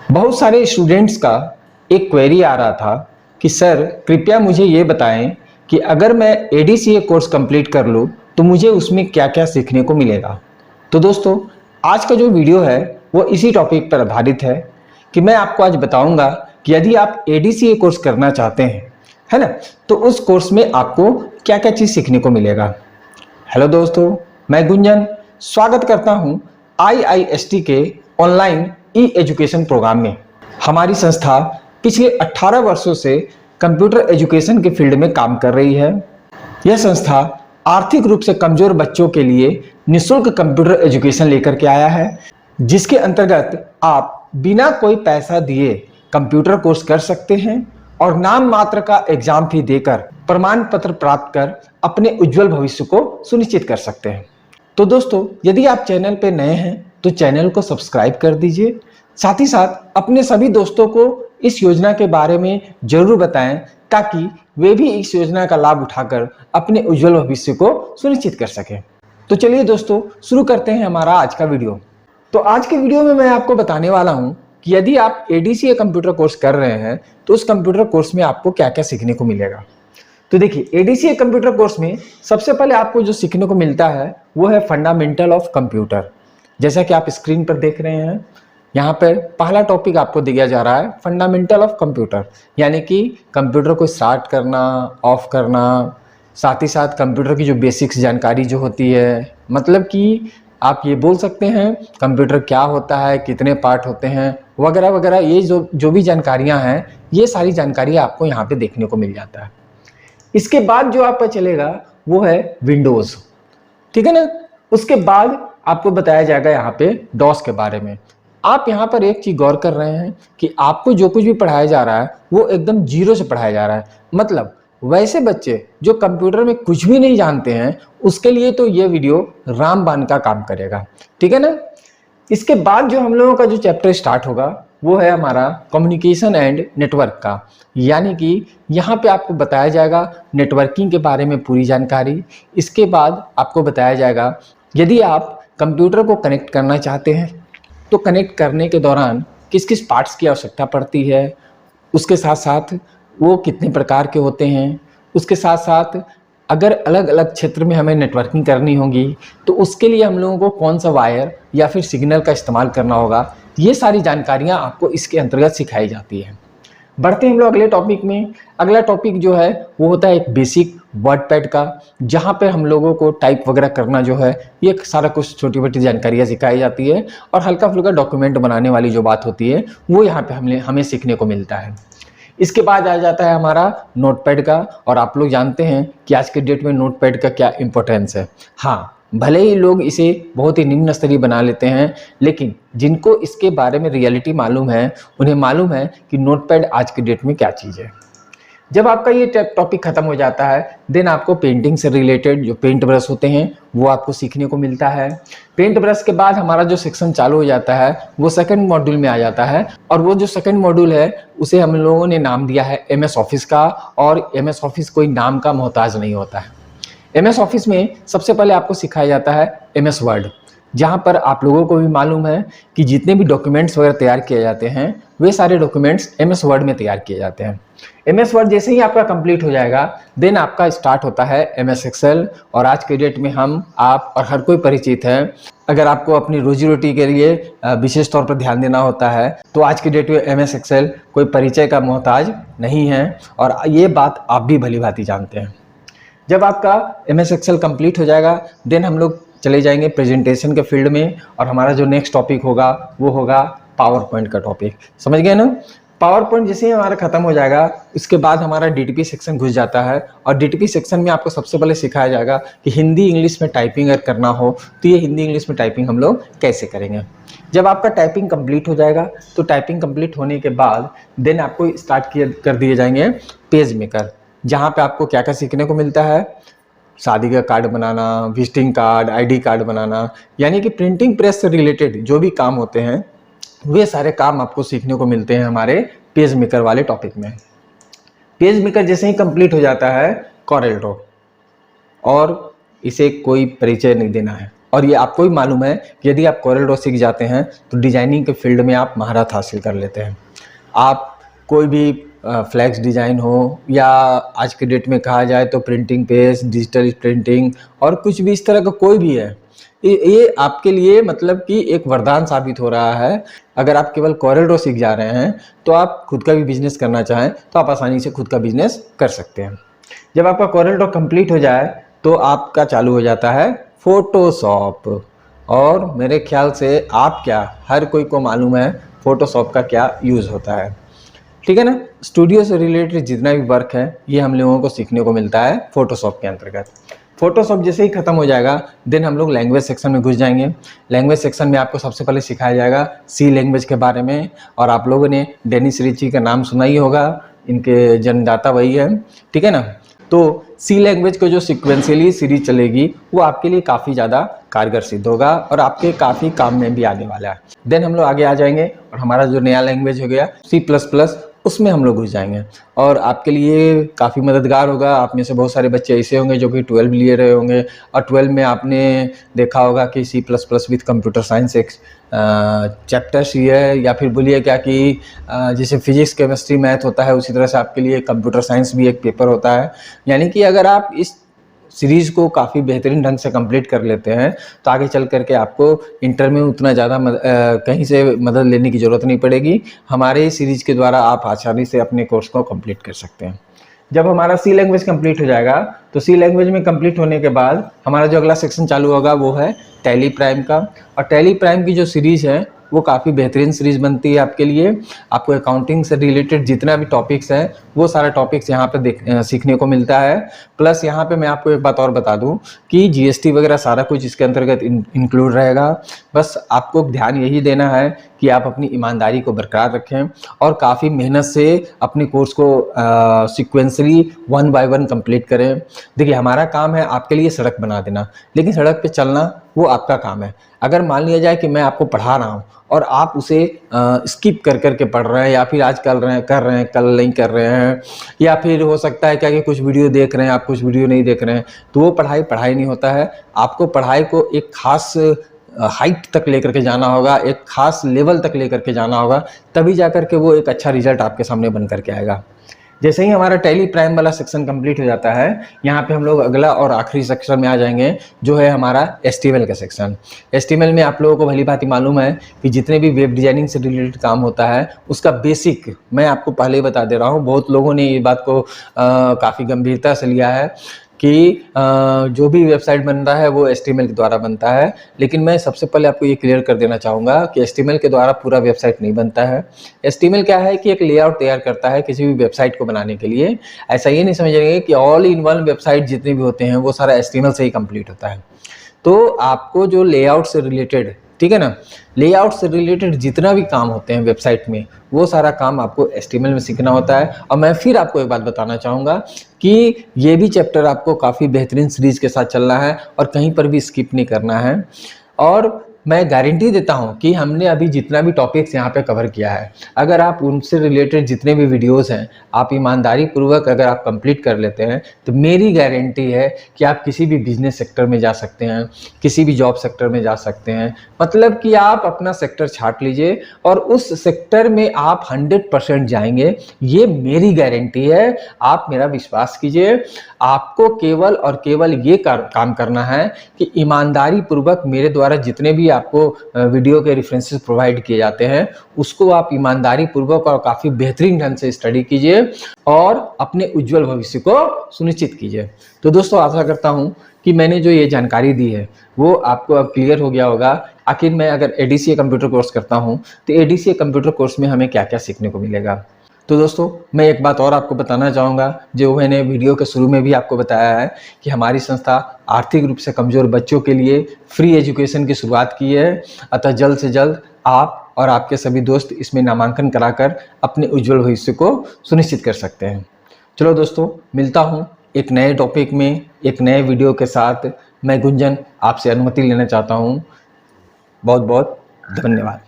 बहुत सारे स्टूडेंट्स का एक क्वेरी आ रहा था कि सर कृपया मुझे ये बताएं कि अगर मैं एडीसीए कोर्स कंप्लीट कर लूँ तो मुझे उसमें क्या क्या सीखने को मिलेगा। तो दोस्तों, आज का जो वीडियो है वो इसी टॉपिक पर आधारित है कि मैं आपको आज बताऊंगा कि यदि आप एडीसीए कोर्स करना चाहते हैं, है ना, तो उस कोर्स में आपको क्या क्या चीज़ सीखने को मिलेगा। हेलो दोस्तों, मैं गुंजन स्वागत करता हूं आईआईएसटी के ऑनलाइन ई एजुकेशन प्रोग्राम में। हमारी संस्था पिछले 18 वर्षों से कंप्यूटर एजुकेशन के फील्ड में काम कर रही है। यह संस्था आर्थिक रूप से कमजोर बच्चों के लिए निःशुल्क कंप्यूटर एजुकेशन लेकर के आया है, जिसके अंतर्गत आप बिना कोई पैसा दिए कंप्यूटर कोर्स कर सकते हैं और नाम मात्र का एग्जाम फी देकर प्रमाण पत्र प्राप्त कर अपने उज्जवल भविष्य को सुनिश्चित कर सकते हैं। तो दोस्तों, यदि आप चैनल पे नए हैं तो चैनल को सब्सक्राइब कर दीजिए। साथ ही साथ अपने सभी दोस्तों को इस योजना के बारे में जरूर बताएं ताकि वे भी इस योजना का लाभ उठाकर अपने उज्जवल भविष्य को सुनिश्चित कर सकें। तो चलिए दोस्तों, शुरू करते हैं हमारा आज का वीडियो। तो आज के वीडियो में मैं आपको बताने वाला हूं कि यदि आप एडीसीए कंप्यूटर कोर्स कर रहे हैं तो उस कंप्यूटर कोर्स में आपको क्या क्या सीखने को मिलेगा। तो देखिए, एडीसीए कंप्यूटर कोर्स में सबसे पहले आपको जो सीखने को मिलता है वो है फंडामेंटल ऑफ कंप्यूटर। जैसा कि आप स्क्रीन पर देख रहे हैं, यहाँ पर पहला टॉपिक आपको दिया जा रहा है फंडामेंटल ऑफ कंप्यूटर, यानी कि कंप्यूटर को स्टार्ट करना, ऑफ करना, साथ ही साथ कंप्यूटर की जो बेसिक्स जानकारी जो होती है, मतलब कि आप ये बोल सकते हैं कंप्यूटर क्या होता है, कितने पार्ट होते हैं, वगैरह वगैरह, ये जो भी जानकारियाँ हैं, ये सारी जानकारी आपको यहाँ पे देखने को मिल जाता है। इसके बाद जो आपका चलेगा वो है विंडोज़, ठीक है ना। उसके बाद आपको बताया जाएगा यहाँ पे डॉस के बारे में। आप यहाँ पर एक चीज गौर कर रहे हैं कि आपको जो कुछ भी पढ़ाया जा रहा है वो एकदम जीरो से पढ़ाया जा रहा है। मतलब वैसे बच्चे जो कंप्यूटर में कुछ भी नहीं जानते हैं उसके लिए तो ये वीडियो रामबाण का काम करेगा, ठीक है ना। इसके बाद जो हम लोगों का जो चैप्टर स्टार्ट होगा वो है हमारा कम्युनिकेशन एंड नेटवर्क का, यानी कि यहाँ पे आपको बताया जाएगा नेटवर्किंग के बारे में पूरी जानकारी। इसके बाद आपको बताया जाएगा यदि आप कंप्यूटर को कनेक्ट करना चाहते हैं तो कनेक्ट करने के दौरान किस किस पार्ट्स की आवश्यकता पड़ती है, उसके साथ साथ वो कितने प्रकार के होते हैं, उसके साथ साथ अगर अलग अलग क्षेत्र में हमें नेटवर्किंग करनी होगी तो उसके लिए हम लोगों को कौन सा वायर या फिर सिग्नल का इस्तेमाल करना होगा, ये सारी जानकारियाँ आपको इसके अंतर्गत सिखाई जाती है। बढ़ते हैं हम लोग अगले टॉपिक में। अगला टॉपिक जो है वो होता है एक बेसिक वर्ड पैड का, जहाँ पे हम लोगों को टाइप वगैरह करना जो है ये सारा कुछ छोटी मोटी जानकारियाँ सिखाई जाती है और हल्का फुल्का डॉक्यूमेंट बनाने वाली जो बात होती है वो यहाँ पे हमें सीखने को मिलता है। इसके बाद आ जाता है हमारा नोटपैड का, और आप लोग जानते हैं कि आज के डेट में नोटपैड का क्या इंपॉर्टेंस है। हाँ, भले ही लोग इसे बहुत ही निम्न स्तरीय बना लेते हैं, लेकिन जिनको इसके बारे में रियलिटी मालूम है उन्हें मालूम है कि नोटपैड आज के डेट में क्या चीज़ है। जब आपका ये टॉपिक खत्म हो जाता है देन आपको पेंटिंग से रिलेटेड जो पेंट ब्रश होते हैं वो आपको सीखने को मिलता है। पेंट ब्रश के बाद हमारा जो सेक्शन चालू हो जाता है वो सेकंड मॉड्यूल में आ जाता है, और वो जो सेकंड मॉड्यूल है उसे हम लोगों ने नाम दिया है MS ऑफिस का। और MS ऑफिस कोई नाम का मोहताज नहीं होता है। MS ऑफिस में सबसे पहले आपको सिखाया जाता है MS वर्ड, जहाँ पर आप लोगों को भी मालूम है कि जितने भी डॉक्यूमेंट्स वगैरह तैयार किए जाते हैं वे सारे डॉक्यूमेंट्स MS वर्ड में तैयार किए जाते हैं। MS वर्ड जैसे ही आपका कंप्लीट हो जाएगा देन आपका स्टार्ट होता है MS एक्सेल, और आज के डेट में हम, आप और हर कोई परिचित है। अगर आपको अपनी रोजी रोटी के लिए विशेष तौर पर ध्यान देना होता है तो आज के डेट में MS एक्सेल कोई परिचय का मोहताज नहीं है, और ये बात आप भी भली भांति जानते हैं। जब आपका MS एक्सेल कंप्लीट हो जाएगा देन हम लोग चले जाएंगे प्रेजेंटेशन के फील्ड में, और हमारा जो नेक्स्ट टॉपिक होगा वो होगा पावर पॉइंट का टॉपिक। समझ गए ना। पावर पॉइंट जैसे ही हमारा खत्म हो जाएगा उसके बाद हमारा DTP सेक्शन घुस जाता है, और DTP सेक्शन में आपको सबसे पहले सिखाया जाएगा कि हिंदी इंग्लिश में टाइपिंग अगर करना हो तो ये हिंदी इंग्लिश में टाइपिंग हम लोग कैसे करेंगे। जब आपका टाइपिंग कंप्लीट हो जाएगा तो टाइपिंग कंप्लीट होने के बाद देन आपको स्टार्ट कर दिए जाएंगे पेज मेकर, जहाँ पे आपको क्या क्या सीखने को मिलता है। शादी का कार्ड बनाना, विजिटिंग कार्ड, ID कार्ड बनाना, यानी कि प्रिंटिंग प्रेस से रिलेटेड जो भी काम होते हैं वे सारे काम आपको सीखने को मिलते हैं हमारे पेज मेकर वाले टॉपिक में। पेज मेकर जैसे ही कंप्लीट हो जाता है CorelDRAW, और इसे कोई परिचय नहीं देना है, और ये आपको भी मालूम है कि यदि आप कोरल ड्रॉ सीख जाते हैं तो डिजाइनिंग के फील्ड में आप महारत हासिल कर लेते हैं। आप कोई भी फ्लैक्स डिज़ाइन हो या आज के डेट में कहा जाए तो प्रिंटिंग पेज, डिजिटल प्रिंटिंग और कुछ भी इस तरह का कोई भी है, ये आपके लिए मतलब कि एक वरदान साबित हो रहा है। अगर आप केवल कोरल ड्रॉ सीख जा रहे हैं तो आप खुद का भी बिजनेस करना चाहें तो आप आसानी से खुद का बिजनेस कर सकते हैं। जब आपका कोरल ड्रॉ कंप्लीट हो जाए तो आपका चालू हो जाता है फोटोशॉप। और मेरे ख्याल से आप क्या हर कोई को मालूम है फोटोशॉप का क्या यूज़ होता है, ठीक है ना। स्टूडियो से रिलेटेड जितना भी वर्क है ये हम लोगों को सीखने को मिलता है फोटोशॉप के अंतर्गत। फोटोशॉप जैसे ही खत्म हो जाएगा देन हम लोग लैंग्वेज सेक्शन में घुस जाएंगे। लैंग्वेज सेक्शन में आपको सबसे पहले सिखाया जाएगा सी लैंग्वेज के बारे में। और आप लोगों ने डेनिस रिची का नाम सुना ही होगा, इनके जन्मदाता वही है, ठीक है ना। तो सी लैंग्वेज को जो सिक्वेंशियली सीरीज चलेगी वो आपके लिए काफ़ी ज़्यादा कारगर सिद्ध होगा और आपके काफ़ी काम में भी आने वाला है। देन हम लोग आगे आ जाएंगे और हमारा जो नया लैंग्वेज हो गया C++, उसमें हम लोग घुस जाएंगे और आपके लिए काफ़ी मददगार होगा। आप में से बहुत सारे बच्चे ऐसे होंगे जो कि 12 लिए रहे होंगे और 12 में आपने देखा होगा कि C++ विथ कंप्यूटर साइंस एक चैप्टर सी है, या फिर बोलिए क्या कि जैसे फिजिक्स, केमिस्ट्री, मैथ होता है उसी तरह से आपके लिए कंप्यूटर साइंस भी एक पेपर होता है। यानी कि अगर आप इस सीरीज़ को काफ़ी बेहतरीन ढंग से कंप्लीट कर लेते हैं तो आगे चल करके आपको इंटर में उतना ज़्यादा कहीं से मदद लेने की ज़रूरत नहीं पड़ेगी। हमारे सीरीज़ के द्वारा आप आसानी से अपने कोर्स को कंप्लीट कर सकते हैं। जब हमारा सी लैंग्वेज कंप्लीट हो जाएगा तो सी लैंग्वेज में कंप्लीट होने के बाद हमारा जो अगला सेक्शन चालू होगा वो है टैली प्राइम का। और टैली प्राइम की जो सीरीज़ है वो काफ़ी बेहतरीन सीरीज़ बनती है आपके लिए। आपको अकाउंटिंग से रिलेटेड जितना भी टॉपिक्स हैं वो सारा टॉपिक्स यहाँ पे सीखने को मिलता है। प्लस यहाँ पे मैं आपको एक बात और बता दूँ कि जीएसटी वगैरह सारा कुछ इसके अंतर्गत इंक्लूड रहेगा। बस आपको ध्यान यही देना है कि आप अपनी ईमानदारी को बरकरार रखें और काफ़ी मेहनत से अपने कोर्स को सिक्वेंसली 1 बाय 1 कंप्लीट करें। देखिए हमारा काम है आपके लिए सड़क बना देना, लेकिन सड़क पे चलना वो आपका काम है। अगर मान लिया जाए कि मैं आपको पढ़ा रहा हूँ और आप उसे स्किप कर करके पढ़ रहे हैं या फिर आज कर रहे हैं कल नहीं कर रहे हैं, या फिर हो सकता है क्या कि कुछ वीडियो देख रहे हैं आप कुछ वीडियो नहीं देख रहे हैं, तो वो पढ़ाई नहीं होता है। आपको पढ़ाई को एक खास हाइट तक लेकर के जाना होगा, एक खास लेवल तक लेकर के जाना होगा, तभी जाकर के वो एक अच्छा रिजल्ट आपके सामने बन करके आएगा। जैसे ही हमारा टैली प्राइम वाला सेक्शन कंप्लीट हो जाता है यहाँ पे हम लोग अगला और आखिरी सेक्शन में आ जाएंगे जो है हमारा एचटीएमएल का सेक्शन। एचटीएमएल में आप लोगों को भली भांति मालूम है कि जितने भी वेब डिजाइनिंग से रिलेटेड काम होता है उसका बेसिक मैं आपको पहले ही बता दे रहा हूँ। बहुत लोगों ने ये बात को काफ़ी गंभीरता से लिया है कि जो भी वेबसाइट बन रहा है वो HTML के द्वारा बनता है, लेकिन मैं सबसे पहले आपको ये क्लियर कर देना चाहूँगा कि HTML के द्वारा पूरा वेबसाइट नहीं बनता है। HTML क्या है कि एक लेआउट तैयार करता है किसी भी वेबसाइट को बनाने के लिए। ऐसा ये नहीं समझेंगे कि ऑल इन वन वेबसाइट जितने भी होते हैं वो सारा HTML से ही कंप्लीट होता है। तो आपको जो लेआउट से रिलेटेड, ठीक है ना, लेआउट से रिलेटेड जितना भी काम होते हैं वेबसाइट में वो सारा काम आपको HTML में सीखना होता है। और मैं फिर आपको एक बात बताना चाहूँगा कि ये भी चैप्टर आपको काफ़ी बेहतरीन सीरीज के साथ चलना है और कहीं पर भी स्किप नहीं करना है। और मैं गारंटी देता हूं कि हमने अभी जितना भी टॉपिक्स यहाँ पे कवर किया है, अगर आप उनसे रिलेटेड जितने भी वीडियोस हैं आप ईमानदारी पूर्वक अगर आप कंप्लीट कर लेते हैं तो मेरी गारंटी है कि आप किसी भी बिजनेस सेक्टर में जा सकते हैं, किसी भी जॉब सेक्टर में जा सकते हैं। मतलब कि आप अपना सेक्टर छांट लीजिए और उस सेक्टर में आप 100% जाएंगे, ये मेरी गारंटी है। आप मेरा विश्वास कीजिए। आपको केवल और केवल ये काम करना है कि ईमानदारी पूर्वक मेरे द्वारा जितने भी आपको वीडियो के रेफरेंसेस प्रोवाइड किए जाते हैं उसको आप ईमानदारी पूर्वक और काफ़ी बेहतरीन ढंग से स्टडी कीजिए और अपने उज्जवल भविष्य को सुनिश्चित कीजिए। तो दोस्तों आशा करता हूं कि मैंने जो ये जानकारी दी है वो आपको अब क्लियर हो गया होगा। आखिर मैं अगर ADCA कंप्यूटर कोर्स करता हूं तो ADCA कंप्यूटर कोर्स में हमें क्या क्या सीखने को मिलेगा। तो दोस्तों मैं एक बात और आपको बताना चाहूँगा जो मैंने वीडियो के शुरू में भी आपको बताया है कि हमारी संस्था आर्थिक रूप से कमज़ोर बच्चों के लिए फ्री एजुकेशन की शुरुआत की है। अतः जल्द से जल्द आप और आपके सभी दोस्त इसमें नामांकन कराकर अपने उज्जवल भविष्य को सुनिश्चित कर सकते हैं। चलो दोस्तों मिलता हूँ एक नए टॉपिक में एक नए वीडियो के साथ। मैं गुंजन आपसे अनुमति लेना चाहता हूँ। बहुत बहुत धन्यवाद।